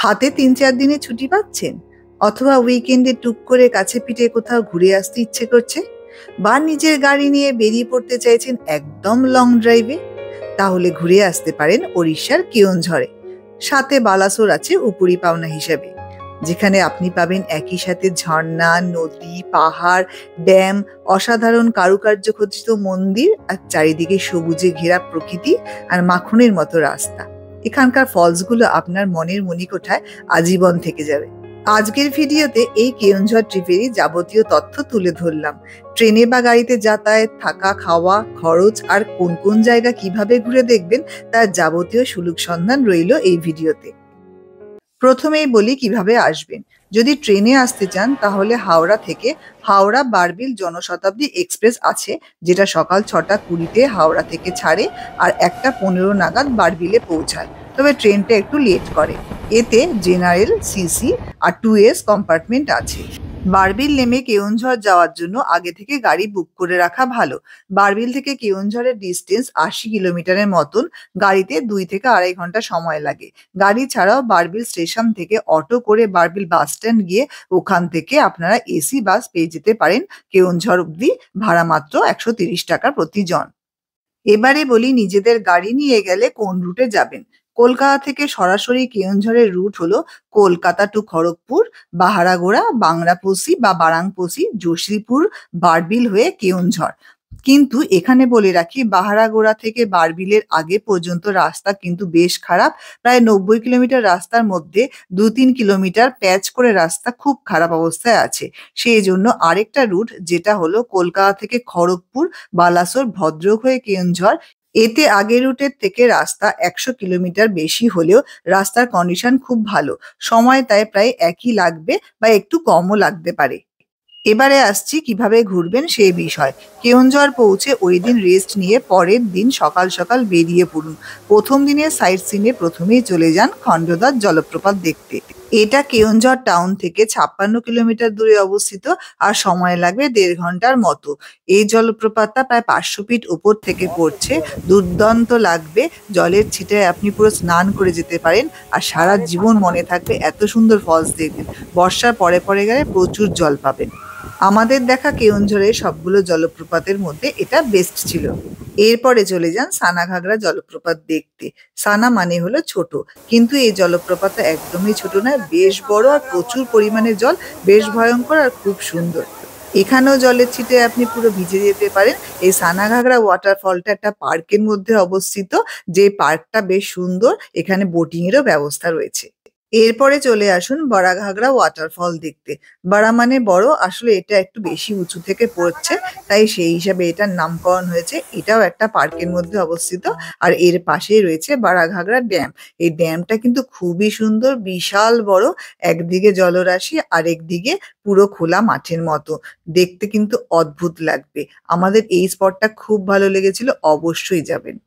হাতে ৩-৪ দিনের ছুটি পাচ্ছেন, অথবা উইকেন্ডে টুক করে কাছে পিঠে কোথাও ঘুরে আসতে ইচ্ছে করছে, বা নিজের গাড়ি নিয়ে বেরিয়ে পড়তে চাইছেন একদম লং ড্রাইভে, তাহলে ঘুরে আসতে পারেন ওড়িশার কেওনঝড়ে। সাথে বালাসোর আছে উপরি পাওনা হিসাবে, যেখানে আপনি পাবেন একই সাথে ঝর্ণা, নদী, পাহাড়, ড্যাম, অসাধারণ কারুকার্য খচিত মন্দির আর চারিদিকে সবুজে ঘেরা প্রকৃতি আর মাখনের মতো রাস্তা। এখানকার ফলসগুলো আপনার মনের মণিকোঠায় আজীবন থেকে যাবে। আজকের ভিডিওতে এই কেওনঝড় ট্রিপেরই যাবতীয় তথ্য তুলে ধরলাম। ট্রেনে বা গাড়িতে যাতায়াত, থাকা, খাওয়া, খরচ আর কোন কোন জায়গা কিভাবে ঘুরে দেখবেন তার যাবতীয় সুলুক সন্ধান রইল এই ভিডিওতে। প্রথমেই বলি কিভাবে আসবেন। যদি ট্রেনে আসতে চান তাহলে হাওড়া থেকে হাওড়া বারবিল জনশতাব্দী এক্সপ্রেস আছে, যেটা সকাল 6:20-তে হাওড়া থেকে ছাড়ে আর 1:15 নাগাদ বারবিলে পৌঁছায়। তবে ট্রেনটা একটু লেট করে। এতে জেনারেল, সিসি আর 2S কম্পার্টমেন্ট আছে। বারবিল নেমে কেওনঝড় যাওয়ার জন্য আগে থেকে গাড়ি বুক করে রাখা ভালো। বারবিল থেকে কেওনঝড়ের ডিস্টেন্স 80 কিলোমিটারের মতন। গাড়িতে 2 থেকে 2.5 ঘন্টা সময় লাগে। গাড়ি ছাড়াও বারবিল স্টেশন থেকে অটো করে বারবিল বাস স্ট্যান্ড গিয়ে ওখান থেকে আপনারা এসি বাস পেয়ে যেতে পারেন কেওনঝড় অব্দি, ভাড়া মাত্র 130 টাকা প্রতি জন। এবারে বলি নিজেদের গাড়ি নিয়ে গেলে কোন রুটে যাবেন। কলকাতা থেকে সরাসরি কেওনঝড়ের রুট হলো কলকাতা টু খড়গপুর, বাহারাগোড়া, বাংলাপোসি বা বারাংপোসি, যশরিপুর, বারবিল হয়ে কেওনঝড়। কিন্তু এখানে বলে রাখি, বাহারাগোড়া থেকে বারবিলের আগে পর্যন্ত রাস্তা কিন্তু বেশ খারাপ। প্রায় 90 কিলোমিটার রাস্তার মধ্যে 2-3 কিলোমিটার প্যাচ করে রাস্তা খুব খারাপ অবস্থায় আছে। সেই জন্য আরেকটা রুট, যেটা হলো কলকাতা থেকে খড়গপুর, বালাসোর, ভদ্রক হয়ে কেওনঝড়, এতে আগের রুটের থেকে রাস্তা 100 কিলোমিটার বেশি হলেও রাস্তার কন্ডিশন খুব ভালো। সময় তাই প্রায় একই লাগবে বা একটু কমও লাগতে পারে। এবারে আসছি কিভাবে ঘুরবেন সেই বিষয়। কেওনঝড় পৌঁছে ওই দিন রেস্ট নিয়ে পরের দিন সকাল সকাল বেরিয়ে পড়ুন। প্রথম দিনের সাইট সিনে প্রথমেই চলে যান খণ্ডদার জলপ্রপাত দেখতে। এটা কেওনঝড় টাউন থেকে 56 কিলোমিটার দূরে অবস্থিত আর সময় লাগবে 1.5 ঘন্টার মতো। এই জলপ্রপাতটা প্রায় 500 ফিট উপর থেকে পড়ছে। দুর্দান্ত লাগবে, জলের ছিটায় আপনি পুরো স্নান করে যেতে পারেন আর সারা জীবন মনে থাকবে, এত সুন্দর ফলস দেখবেন। বর্ষার পরে পরে গেলে প্রচুর জল পাবেন। আমাদের দেখা কেওনঝড়ের সবগুলো জলপ্রপাতের মধ্যে এটা বেস্ট ছিল। এরপরে চলে যান সানাঘাগরা জলপ্রপাত দেখতে। সানা মানে হলো ছোট, কিন্তু এই জলপ্রপাতটা একদমই ছোট নয়, বেশ বড় আর প্রচুর পরিমাণে জল, বেশ ভয়ঙ্কর আর খুব সুন্দর। এখানেও জলের ছিটে আপনি পুরো ভিজে যেতে পারেন। এই সানাঘাগরা ওয়াটারফলটা একটা পার্কের মধ্যে অবস্থিত, যে পার্কটা বেশ সুন্দর। এখানে বোটিং এরও ব্যবস্থা রয়েছে। এরপরে চলে আসুন বড়াঘাগরা ওয়াটারফল দেখতে। বড়া মানে বড়, আসলে এটা একটু বেশি উঁচু থেকে পড়ছে, তাই সেই হিসাবে এটার নামকরণ হয়েছে। এটাও একটা পার্কের মধ্যে অবস্থিত আর এর পাশেই রয়েছে বড়াঘাগরা ড্যাম। এই ড্যামটা কিন্তু খুবই সুন্দর, বিশাল বড়। একদিকে জলরাশি আর একদিকে পুরো খোলা মাঠের মতো, দেখতে কিন্তু অদ্ভুত লাগবে। আমাদের এই স্পটটা খুব ভালো লেগেছিল, অবশ্যই যাবেন।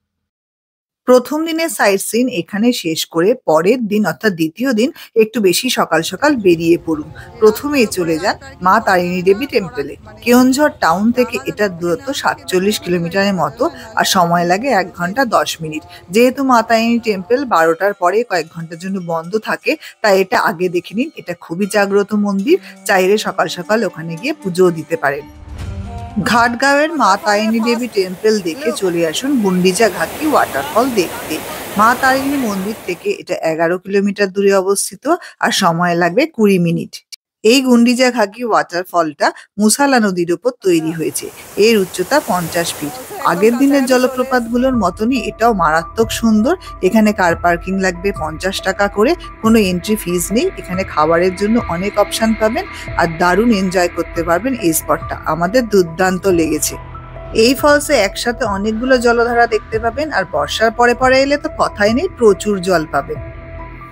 প্রথম দিনের সাইট সিন এখানে শেষ করে পরের দিন অর্থাৎ দ্বিতীয় দিন একটু বেশি সকাল সকাল বেরিয়ে পড়ুন। প্রথমেই চলে যান মা তারিণী দেবী টেম্পলে। কেওনঝড় টাউন থেকে এটার দূরত্ব 47 কিলোমিটারের মতো আর সময় লাগে 1 ঘন্টা 10 মিনিট। যেহেতু মা তারিণী টেম্পল 12টার পরে কয়েক ঘন্টার জন্য বন্ধ থাকে, তাই এটা আগে দেখে নিন। এটা খুবই জাগ্রত মন্দির, চাইলে সকাল সকাল ওখানে গিয়ে পুজোও দিতে পারেন। ঘাটগাঁওয়ের মা তারিণী দেবী টেম্পল দেখে চলে আসুন গুন্ডিচা ঘাকি ওয়াটারফল দেখতে। মা তারিণী মন্দির থেকে এটা 11 কিলোমিটার দূরে অবস্থিত আর সময় লাগবে 20 মিনিট। এই গুন্ডিচা ঘাকি ওয়াটারফলটা মুসালা নদীর উপর তৈরি হয়েছে। এর উচ্চতা 50 ফিট। আগের দিনের জলপ্রপাতগুলোর মতনই এটাও মারাত্মক সুন্দর। এখানে কার পার্কিং লাগবে 50 টাকা করে, কোনো এন্ট্রি ফিস নেই। এখানে খাবারের জন্য অনেক অপশন পাবেন আর দারুণ এনজয় করতে পারবেন এই স্পটটা। আমাদের দুর্দান্ত লেগেছে। এই ফলসে একসাথে অনেকগুলো জলধারা দেখতে পাবেন আর বর্ষার পরে পরে এলে তো কথাই নেই, প্রচুর জল পাবেন।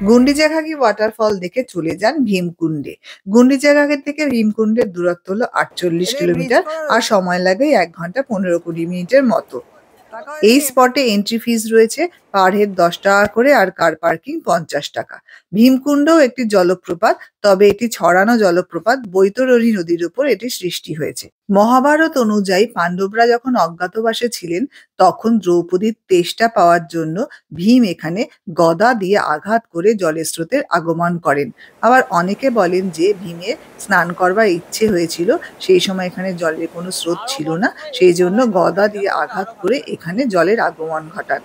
গুন্ডিচা ঘাগি ওয়াটারফল দেখে চলে যান ভীমকুণ্ডে। গুন্ডিচা ঘাগি থেকে ভীমকুণ্ডের দূরত্ব হলো 48 কিলোমিটার আর সময় লাগে 1 ঘন্টা 15-20 মিনিটের মতো। এই স্পটে এন্ট্রি ফিস রয়েছে পার হেড 10 টাকা করে আর কার পার্কিং 50 টাকা। ভীমকুণ্ডও একটি জলপ্রপাত, তবে এটি ছড়ানো জলপ্রপাত, বৈতরণী নদীর উপর এটি সৃষ্টি হয়েছে। মহাভারত অনুযায়ী পাণ্ডবরা যখন অজ্ঞাতবাসে ছিলেন তখন দ্রৌপদীর তেষ্টা পাওয়ার জন্য ভীম এখানে গদা দিয়ে আঘাত করে জলের স্রোতের আগমন করেন। আবার অনেকে বলেন যে ভীমের স্নান করবার ইচ্ছে হয়েছিল, সেই সময় এখানে জলের কোনো স্রোত ছিল না, সেই জন্য গদা দিয়ে আঘাত করে এখানে জলের আগমন ঘটান।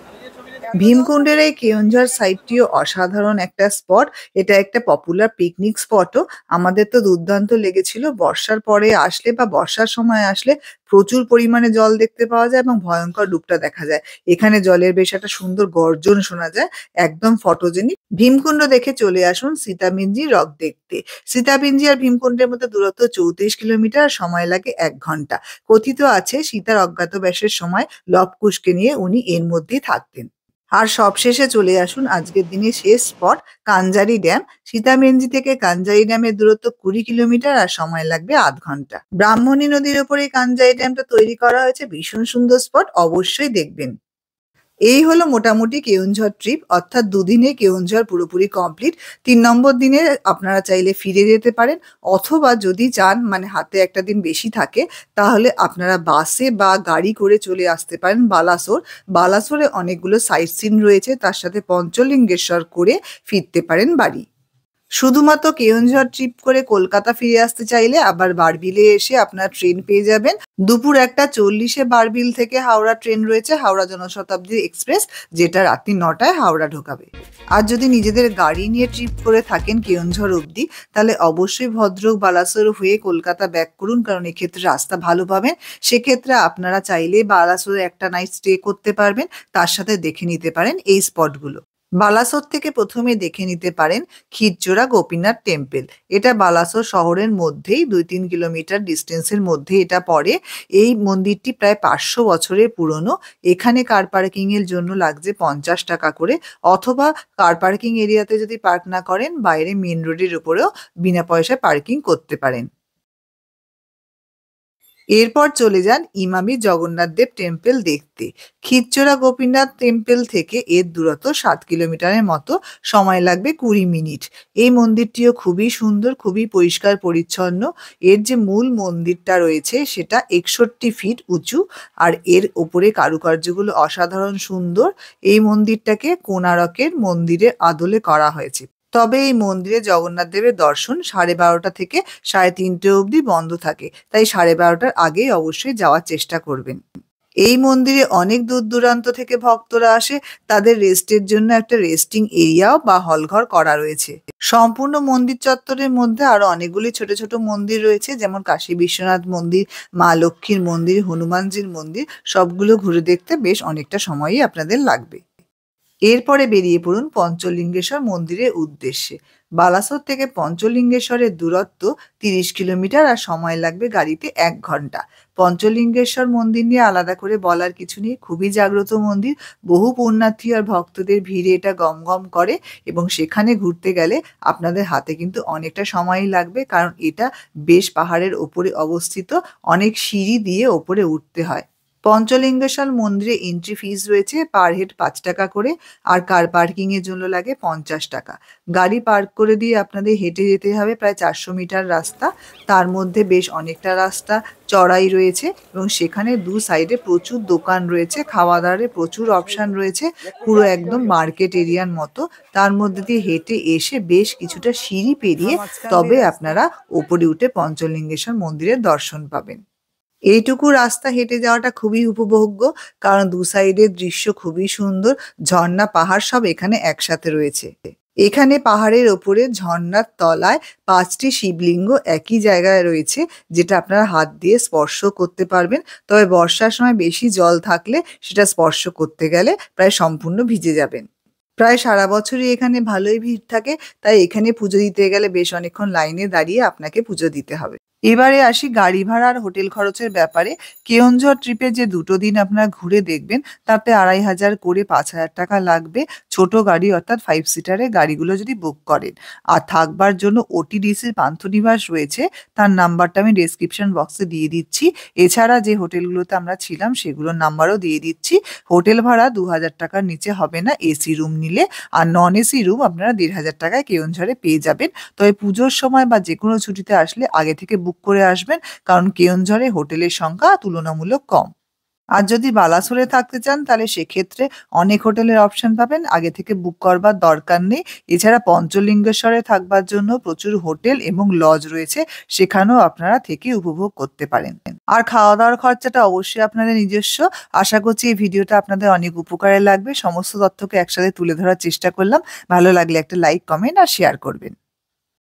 ভীমকুণ্ডের এই কেওনঝড় সাইটটিও অসাধারণ একটা স্পট। এটা একটা পপুলার পিকনিক স্পটও। আমাদের তো দুর্দান্ত লেগেছিল। বর্ষার পরে আসলে বা বর্ষার সময় আসলে প্রচুর পরিমাণে জল দেখতে পাওয়া যায় এবং ভয়ঙ্কর রূপটা দেখা যায়। এখানে জলের বেশ একটা সুন্দর গর্জন শোনা যায়, একদম ফটোজেনিক। ভীমকুণ্ড দেখে চলে আসুন সীতাবিঞ্জি রক দেখতে। সীতাবিঞ্জি আর ভীমকুণ্ডের মধ্যে দূরত্ব 34 কিলোমিটার, আর সময় লাগে 1 ঘন্টা। কথিত আছে সীতার অজ্ঞাতবাসের সময় লব কুশকে নিয়ে উনি এর মধ্যেই থাকতেন। আর সবশেষে চলে আসুন আজকের দিনের শেষ স্পট, কানজারি ড্যাম। সীতাবেঞ্জি থেকে কানজারি ড্যামের দূরত্ব 20 কিলোমিটার আর সময় লাগবে আধ ঘন্টা। ব্রাহ্মণী নদীর ওপর এই কানজারি ড্যামটা তৈরি করা হয়েছে, ভীষণ সুন্দর স্পট, অবশ্যই দেখবেন। এই হলো মোটামুটি কেওনঝড় ট্রিপ, অর্থাৎ দুদিনে কেওনঝড় পুরোপুরি কমপ্লিট। 3 নম্বর দিনে আপনারা চাইলে ফিরে যেতে পারেন, অথবা যদি চান মানে হাতে একটা দিন বেশি থাকে তাহলে আপনারা বাসে বা গাড়ি করে চলে আসতে পারেন বালাসোর। বালাসোরে অনেকগুলো সাইট সিন রয়েছে, তার সাথে পঞ্চলিঙ্গেশ্বর করে ফিরতে পারেন বাড়ি। শুধুমাত্র কেওনঝড় ট্রিপ করে কলকাতা ফিরে আসতে চাইলে আবার বারবিলে এসে আপনারা ট্রেন পেয়ে যাবেন। দুপুর 1:40-এ বারবিল থেকে হাওড়া ট্রেন রয়েছে, হাওড়া জনশতাব্দী এক্সপ্রেস, যেটা রাত্রি 9টায় হাওড়া ঢোকাবে। আর যদি নিজেদের গাড়ি নিয়ে ট্রিপ করে থাকেন কেওনঝড় অবধি, তাহলে অবশ্যই ভদ্রক বালাসোর হয়ে কলকাতা ব্যাক করুন, কারণ এক্ষেত্রে রাস্তা ভালো পাবেন। সেক্ষেত্রে আপনারা চাইলে বালাসোরে একটা নাইট স্টে করতে পারবেন, তার সাথে দেখে নিতে পারেন এই স্পটগুলো। বালাসোর থেকে প্রথমে দেখে নিতে পারেন ক্ষীরচোরা গোপীনাথ টেম্পল। এটা বালাসোর শহরের মধ্যেই 2-3 কিলোমিটার ডিস্টেন্সের মধ্যে এটা পড়ে। এই মন্দিরটি প্রায় 500 বছরের পুরনো। এখানে কার পার্কিং এর জন্য লাগছে 50 টাকা করে, অথবা কার পার্কিং এরিয়াতে যদি পার্ক না করেন বাইরে মেন রোডের উপরেও বিনা পয়সায় পার্কিং করতে পারেন। এরপর চলে যান ইমামি জগন্নাথ দেব টেম্পল দেখতে। ক্ষীরচোরা গোপীনাথ টেম্পল থেকে এর দূরত্ব 7 কিলোমিটারের মতো, সময় লাগবে 20 মিনিট। এই মন্দিরটিও খুবই সুন্দর, খুবই পরিষ্কার পরিচ্ছন্ন। এর যে মূল মন্দিরটা রয়েছে সেটা 61 ফিট উঁচু, আর এর ওপরে কারুকার্যগুলো অসাধারণ সুন্দর। এই মন্দিরটাকে কোণারকের মন্দিরের আদলে করা হয়েছে। তবে এই মন্দিরে জগন্নাথ দেবের দর্শন 12:30 থেকে 3:30 অবধি বন্ধ থাকে, তাই 12:30টার আগেই অবশ্যই যাওয়ার চেষ্টা করবেন। এই মন্দিরে অনেক দূর দূরান্ত থেকে ভক্তরা আসে, তাদের রেস্টের জন্য একটা রেস্টিং এরিয়াও বা হলঘর করা রয়েছে। সম্পূর্ণ মন্দির চত্বরের মধ্যে আরো অনেকগুলি ছোট ছোট মন্দির রয়েছে, যেমন কাশী বিশ্বনাথ মন্দির, মা লক্ষ্মীর মন্দির, হনুমানজির মন্দির। সবগুলো ঘুরে দেখতে বেশ অনেকটা সময়ই আপনাদের লাগবে। এরপরে বেরিয়ে পড়ুন পঞ্চলিঙ্গেশ্বর মন্দিরের উদ্দেশ্যে। বালাসোর থেকে পঞ্চলিঙ্গেশ্বরের দূরত্ব 30 কিলোমিটার আর সময় লাগবে গাড়িতে 1 ঘন্টা। পঞ্চলিঙ্গেশ্বর মন্দির নিয়ে আলাদা করে বলার কিছু নেই, খুবই জাগ্রত মন্দির। বহু পুণ্যার্থী আর ভক্তদের ভিড়ে এটা গমগম করে, এবং সেখানে ঘুরতে গেলে আপনাদের হাতে কিন্তু অনেকটা সময়ই লাগবে, কারণ এটা বেশ পাহাড়ের ওপরে অবস্থিত, অনেক সিঁড়ি দিয়ে ওপরে উঠতে হয়। পঞ্চলিঙ্গেশ্বর মন্দিরে এন্ট্রি ফিস রয়েছে পার হেড 5 টাকা করে, আর কার পার্কিং এর জন্য লাগে 50 টাকা। গাড়ি পার্ক করে দিয়ে আপনাদের হেঁটে যেতে হবে প্রায় 400 মিটার রাস্তা। তার মধ্যে বেশ অনেকটা রাস্তা চড়াই রয়েছে, এবং সেখানে দু সাইডে প্রচুর দোকান রয়েছে, খাওয়া দাওয়ার প্রচুর অপশন রয়েছে, পুরো একদম মার্কেট এরিয়ার মতো। তার মধ্যে দিয়ে হেঁটে এসে বেশ কিছুটা সিঁড়ি পেরিয়ে তবে আপনারা ওপরে উঠে পঞ্চলিঙ্গেশ্বর মন্দিরের দর্শন পাবেন। এইটুকু রাস্তা হেঁটে যাওয়াটা খুবই উপভোগ্য, কারণ দু সাইডের দৃশ্য খুবই সুন্দর। ঝর্ণা, পাহাড় সব এখানে একসাথে রয়েছে। এখানে পাহাড়ের ওপরে ঝর্ণার তলায় 5টি শিবলিঙ্গ একই জায়গায় রয়েছে, যেটা আপনারা হাত দিয়ে স্পর্শ করতে পারবেন। তবে বর্ষার সময় বেশি জল থাকলে সেটা স্পর্শ করতে গেলে প্রায় সম্পূর্ণ ভিজে যাবেন। প্রায় সারা বছরই এখানে ভালোই ভিড় থাকে, তাই এখানে পুজো দিতে গেলে বেশ অনেকক্ষণ লাইনে দাঁড়িয়ে আপনাকে পুজো দিতে হবে। এবারে আসি গাড়ি ভাড়া আর হোটেল খরচের ব্যাপারে। কেওনঝড় ট্রিপে যে ২ দিন আপনারা ঘুরে দেখবেন তাতে ২,৫০০ করে ৫,০০০ টাকা লাগবে ছোট গাড়ি অর্থাৎ 5 সিটারের গাড়িগুলো যদি বুক করেন। আর থাকবার জন্য ওটিডিসির পান্থনিবাস রয়েছে, তার নাম্বারটা আমি ডেসক্রিপশন বক্সে দিয়ে দিচ্ছি। এছাড়া যে হোটেলগুলোতে আমরা ছিলাম সেগুলোর নাম্বারও দিয়ে দিচ্ছি। হোটেল ভাড়া ২,০০০ টাকার নিচে হবে না এসি রুম নিলে, আর নন এসি রুম আপনারা ১,৫০০ টাকায় কেওনঝড়ে পেয়ে যাবেন। তবে পুজোর সময় বা যেকোনো ছুটিতে আসলে আগে থেকে বুক করে আসবেন, কারণ কেওনঝড়ে হোটেলের সংখ্যা তুলনামূলক কম। আর যদি বালাসোরে থাকতে চান তাহলে সেক্ষেত্রে অনেক হোটেলের অপশন পাবেন, আগে থেকে বুক করবার দরকার নেই। এছাড়া পঞ্চলিঙ্গেশ্বরে থাকবার জন্য প্রচুর হোটেল এবং লজ রয়েছে, সেখানেও আপনারা থেকে উপভোগ করতে পারেন। আর খাওয়া দাওয়ার খরচাটা অবশ্যই আপনাদের নিজস্ব। আশা করছি এই ভিডিওটা আপনাদের অনেক উপকারে লাগবে। সমস্ত তথ্যকে একসাথে তুলে ধরার চেষ্টা করলাম। ভালো লাগলে একটা লাইক, কমেন্ট আর শেয়ার করবেন।